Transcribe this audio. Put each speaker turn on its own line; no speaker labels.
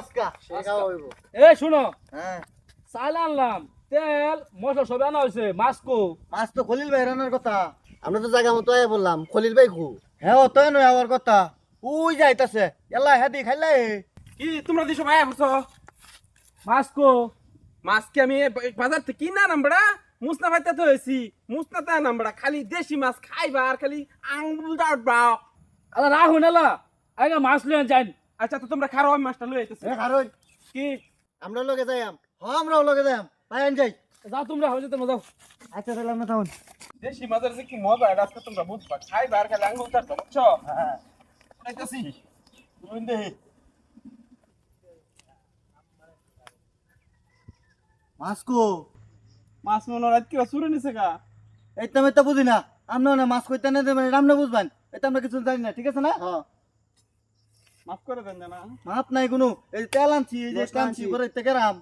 আজকা সে খাওয়া হইব।
এ শুনো,
হ্যাঁ
চাল আনলাম, তেল মশলা সব আনা হয়েছে, মাছকো।
মাছ তো খলিল ভাই রান্নার কথা। আমরা তো জায়গা মতো আয়া বললাম খলিল ভাই খু। হ্যাঁ ও তাই নয় আমার কথা। উই যাইতাছে এলা হেদি খাইলাই।
কি তোমরা দিছো ভাই বুঝছো
মাছকো।
মাছ কি আমি বাজার থেকে কিনা নামবড়া মুসনা ভাইতে তো হয়েছি মুসনা তা নামবড়া খালি দেশি মাছ খাইবা আর খালি আঙ্গুল দাঁড়বা।
আলা রাখুন এলা, আগে মাছ লইয়া যাই।
আচ্ছা তো তোমরা খারো আমি মাছটা লই আইতেছি।
হ্যাঁ কারণ
কি
আমরা লগে যাইম। হ্যাঁ আমরাও লগে যাইম। পাইন যাই।
যাও তোমরা, হয়ে তোমরা যাও।
আচ্ছা তাহলে আমরা তাহলে।
দেশি মাছের যে কি মজা এটা আজকে তোমরা বুঝবা খাইবা আর খালি আঙ্গুল দাঁড়বা বুঝছো।
হ্যাঁ
আইতাছি
রুইন দে। মাছকো
মাছ মনে রাত কি চুরে নিছে গা।
এই তো আমি তো বুঝি না। আমরা না মাছ কইতে না দেবেন রামনা বুঝবেন। এটা আমরা কিছু জানি না ঠিক আছে না? হ্যাঁ
মাফ করে দেন না।
মাপ নাই কোনো। এই তেল আনছি এই যে
মশলা
আনছি
আনছি।
পরে থেকে রাম